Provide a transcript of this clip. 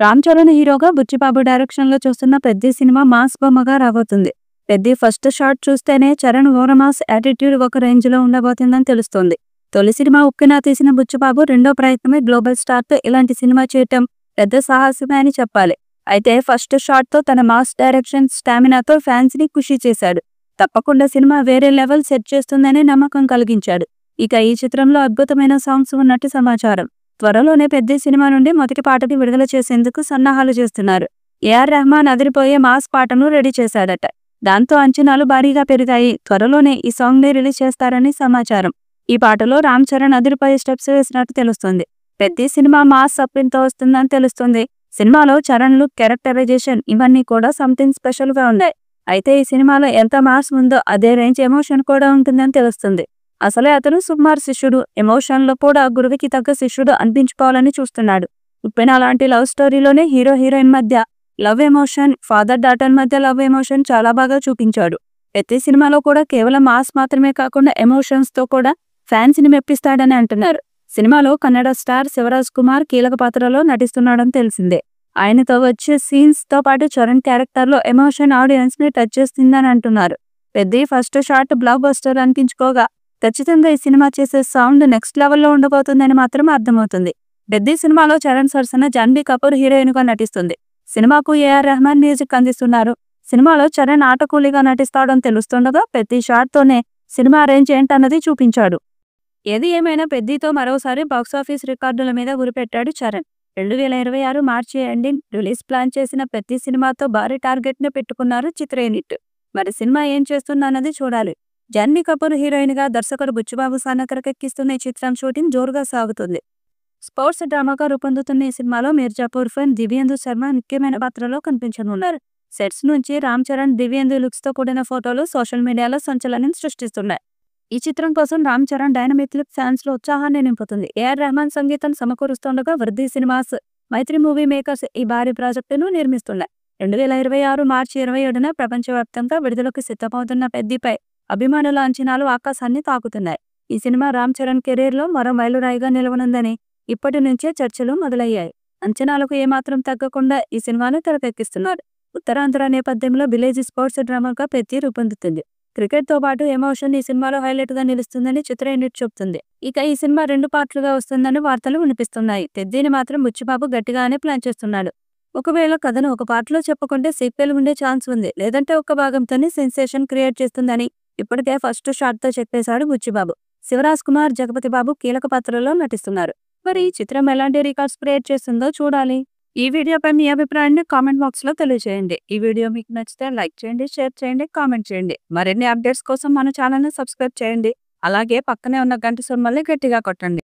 రామ్ చరణ్ హీరోగా బుచ్చిబాబు డైరెక్షన్ లో చూస్తున్న పెద్ది సినిమా మాస్ బొమ్మగా రాబోతుంది. పెద్ది ఫస్ట్ షాట్ చూస్తేనే చరణ్ ఓరమాస్ యాటిట్యూడ్ ఒక రేంజ్ లో ఉండబోతుందని తెలుస్తోంది. తొలి సినిమా ఉక్కినా తీసిన బుచ్చిబాబు రెండో ప్రయత్నమే గ్లోబల్ స్టార్ తో ఇలాంటి సినిమా చేయటం పెద్ద సాహసమే అని చెప్పాలి. అయితే ఫస్ట్ షాట్ తో తన మాస్ డైరెక్షన్ స్టామినాతో ఫ్యాన్స్ ని ఖుషి చేశాడు. తప్పకుండా సినిమా వేరే లెవెల్ సెట్ చేస్తుందనే నమ్మకం కలిగించాడు. ఇక ఈ చిత్రంలో అద్భుతమైన సాంగ్స్ ఉన్నట్టు సమాచారం. త్వరలోనే పెద్ది సినిమా నుండి మొదటి పాటని విడుదల చేసేందుకు సన్నాహాలు చేస్తున్నారు. ఏఆర్ రెహమాన్ అదిరిపోయే మాస్ పాటను రెడీ చేశాడట. దాంతో అంచనాలు భారీగా పెరిగాయి. త్వరలోనే ఈ సాంగ్ ని రిలీజ్ చేస్తారని సమాచారం. ఈ పాటలో రామ్ చరణ్ అదిరిపోయే స్టెప్స్ వేసినట్టు తెలుస్తుంది. పెద్ది సినిమా మాస్ సప్రింగ్తో వస్తుందని తెలుస్తుంది. సినిమాలో చరణ్ లుక్, క్యారెక్టరైజేషన్ ఇవన్నీ కూడా సంథింగ్ స్పెషల్ గా ఉన్నాయి. అయితే ఈ సినిమాలో ఎంత మాస్ ఉందో అదే రేంజ్ ఎమోషన్ కూడా ఉంటుందని తెలుస్తుంది. అసలే అతను సుకుమార్ శిష్యుడు. ఎమోషన్ లో కూడా గురువుకి తగ్గ శిష్యుడు అనిపించుకోవాలని చూస్తున్నాడు. ఉప్పెన లాంటి లవ్ స్టోరీలోనే హీరో హీరోయిన్ మధ్య లవ్ ఎమోషన్, ఫాదర్ డాటర్ మధ్య లవ్ ఎమోషన్ చాలా బాగా చూపించాడు. ప్రతి సినిమాలో కూడా కేవలం మాస్ మాత్రమే కాకుండా ఎమోషన్స్ తో కూడా ఫ్యాన్స్ ని మెప్పిస్తాడని అంటున్నారు. సినిమాలో కన్నడ స్టార్ శివరాజ్ కుమార్ కీలక పాత్రలో నటిస్తున్నాడని తెలిసిందే. ఆయనతో వచ్చే సీన్స్ తో పాటు చరణ్ క్యారెక్టర్ లో ఎమోషన్ ఆడియన్స్ ని టచ్ చేస్తుందని అంటున్నారు. Peddi first shot blockbuster అనిపించుకోగా ఖచ్చితంగా ఈ సినిమా చేసే సౌండ్ నెక్స్ట్ లెవెల్లో ఉండబోతుందని మాత్రం అర్థమవుతుంది. పెద్ది సినిమాలో చరణ్ సరసన జాన్వీ కపూర్ హీరోయిన్ గా నటిస్తుంది. సినిమాకు ఏఆర్ రెహమాన్ మ్యూజిక్ అందిస్తున్నారు. సినిమాలో చరణ్ ఆటకూలిగా నటిస్తాడని తెలుస్తుండగా పెద్ది షాట్ తోనే సినిమా రేంజ్ ఏంటన్నది చూపించాడు. ఏది ఏమైనా పెద్దితో మరోసారి బాక్సాఫీస్ రికార్డుల మీద గురిపెట్టాడు చరణ్. 2026 మార్చి ఎండింగ్ రిలీజ్ ప్లాన్ చేసిన పెద్ది సినిమాతో భారీ టార్గెట్ ని పెట్టుకున్నారు చిత్ర యూనిట్. మరి సినిమా ఏం చేస్తుందన్నది చూడాలి. జాన్వీ కపూర్ హీరోయిన్ గా దర్శకుడు బుచ్చిబాబు సానా తెరకెక్కిస్తున్న ఈ చిత్రం షూటింగ్ జోరుగా సాగుతుంది. స్పోర్ట్స్ డ్రామాగా రూపొందుతున్న ఈ సినిమాలో మిర్జాపూర్ ఫన్ దివ్యేందు శర్మ ముఖ్యమైన పాత్రలో కనిపించనున్నారు. సెట్స్ నుంచి రామ్ చరణ్, దివ్యేందు లుక్స్ తో కూడిన ఫోటోలు సోషల్ మీడియాలో సంచలనం సృష్టిస్తున్నాయి. ఈ చిత్రం కోసం Ram Charan dynamic look fans లో ఉత్సాహాన్ని నింపుతుంది. ఏఆర్ రెహమాన్ సంగీతం సమకూరుస్తుండగా వృద్ధి సినిమాస్, మైత్రి మూవీ మేకర్స్ ఈ భారీ ప్రాజెక్టును నిర్మిస్తున్నాయి. 2026 మార్చి 27న ప్రపంచవ్యాప్తంగా విడుదలకు సిద్ధమవుతున్న పెద్దిపై అభిమానుల అంచనాలు ఆకాశాన్ని తాకుతున్నాయి. ఈ సినిమా రామ్ చరణ్ కెరీర్ లో మరో మైలురాయిగా నిలవనుందని ఇప్పటి నుంచే చర్చలు మొదలయ్యాయి. అంచనాలకు ఏమాత్రం తగ్గకుండా ఈ సినిమాను తెరకెక్కిస్తున్నారు. ఉత్తరాంధ్ర నేపథ్యంలో విలేజ్ స్పోర్ట్స్ డ్రామాగా పెద్ది రూపొందుతుంది. క్రికెట్ తో పాటు ఎమోషన్ ఈ సినిమాలో హైలైట్ గా నిలుస్తుందని చిత్ర యూనిట్ చెబుతుంది. ఇక ఈ సినిమా 2 పార్ట్లుగా వస్తుందని వార్తలు వినిపిస్తున్నాయి. పెద్దిని మాత్రం బుచ్చిబాబు గట్టిగానే ప్లాన్ చేస్తున్నాడు. ఒకవేళ కథను ఒక పార్ట్లో చెప్పుకుంటే సీక్వెల్ ఉండే ఛాన్స్ ఉంది. లేదంటే ఒక భాగంతోనే సెన్సేషన్ క్రియేట్ చేస్తుందని ఇప్పటికే ఫస్ట్ షాట్ తో చెప్పేశాడు బుచ్చిబాబు. శివరాజ్ కుమార్, జగపతి బాబు కీలక పాత్రలో నటిస్తున్నారు. మరి ఈ చిత్రం ఎలాంటి రికార్డ్స్ క్రియేట్ చేస్తుందో చూడాలి. ఈ వీడియోపై మీ అభిప్రాయాన్ని కామెంట్ బాక్స్ లో తెలియజేయండి. ఈ వీడియో మీకు నచ్చితే లైక్ చేయండి, షేర్ చేయండి, కామెంట్ చేయండి. మరిన్ని అప్డేట్స్ కోసం మన ఛానల్ ని సబ్స్క్రైబ్ చేయండి. అలాగే పక్కనే ఉన్న గంట సింబల్ని గట్టిగా కొట్టండి.